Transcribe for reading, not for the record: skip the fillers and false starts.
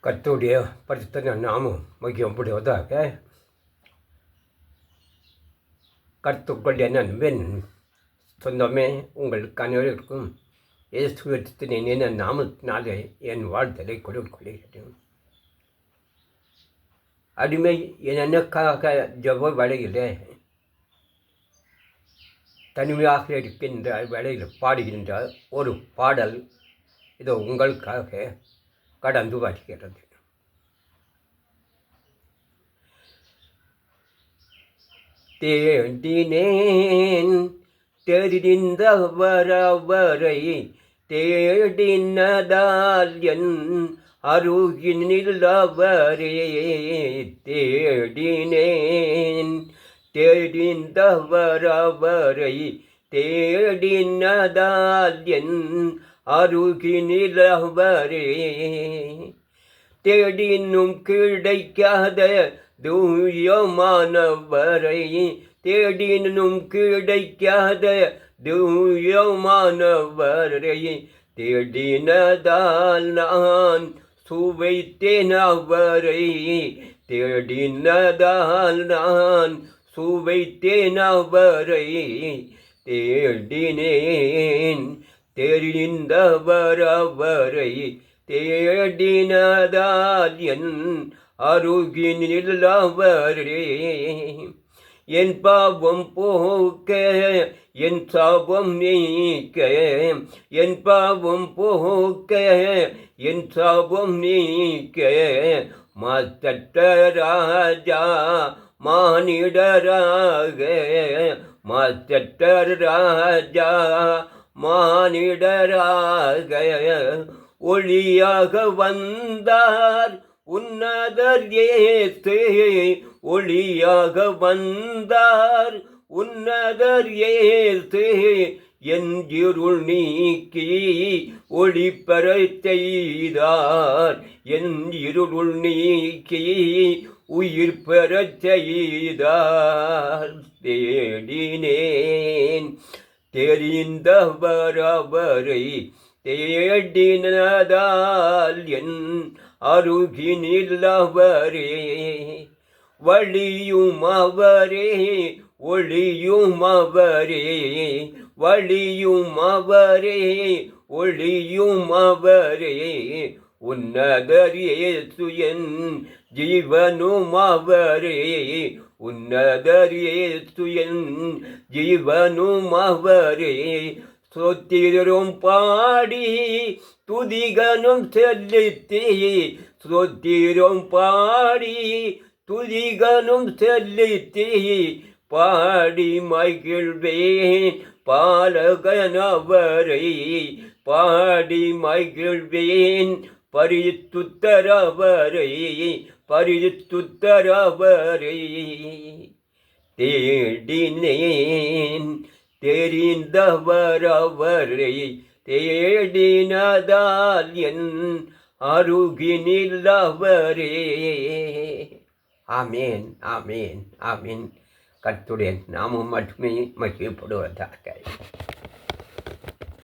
கர்த்தருடைய பரிசுத்த நாமம் மகிமைப்படுவதாக. கர்த்தருக்குள் நண்பன் சொந்தமே உங்கள் அனைவருக்கும் இயேசு கிறிஸ்துவின் இனிய நாமத்தினாலே என் வாழ்த்தலை கொடுக்கிறேன். அடிமை எனக்காக ஜெப வேளையிலே தனிமையாக இருக்கின்ற வேளையில் பாடுகின்ற ஒரு பாடல் இதோ உங்களுக்காக கடந்து வருகிறது. தேடினேன் தெரிந்தவரவரை தேடினதால் என் அருகினில் அவரே. தேடினேன் தெரிந்தவரவரை தேடினதால் என் அருகினில் அவரே. தேடினும் கிடைக்காத தூயமானவரை தேடினும் கிடைக்காத தூயமானவரை தேடினதால் நான் சுவைத்தேன் அவரை. தேடினதால் நான் சுவைத்தேன் அவரை. தேடினேன் தெரிந்தவரவரை தேடினதால் என் அருகினில் அவரே. என் பாவம் போக்க என் சாபம் நீக்க, என் பாவம் போக்க என் சாபம் நீக்க, மாத்தட்ட ராஜா மானிடராக, மாத்தட்ட ராஜா மானிடராக ஒளியாக வந்தார் உன்னதர் இயேசு. ஒளியாக வந்தார் உன்னதர் இயேசு. என் இருள் நீக்கி ஒளி பெறச் செய்தார். என் இருள் நீக்கி உயிர் பெறச் செய்தார். தேடினேன் தெரிந்தவரவரை தேடினதால் என் அருகினில் அவரே. வழியும் அவரே ஒளியும் அவரே, வழியும் அவரே ஒளியும் அவரே. உன்னதர் இயேசு என் ஜீவனும் அவரே. உன்னதர் இயேசு என் ஜீவனும் அவரே. சொத்திரும் பாடி துதிகனும் செலுத்தி, சொத்திரும் பாடி துதிகனும் செலுத்தி, பாடி மகிழ்வேன் பாலகனவரை. பாடி மகிழ்வேன் பரிசுத்தரவரை, பரிசுத்தரவரை. தேடினேன் தெரிந்தவரவரை தேடினதால் என் அருகினில் அவரே. ஆமேன், ஆமேன், ஆமேன். கர்த்தருடைய நாமம் மட்டுமே மகிழ்ப்படுவதாக.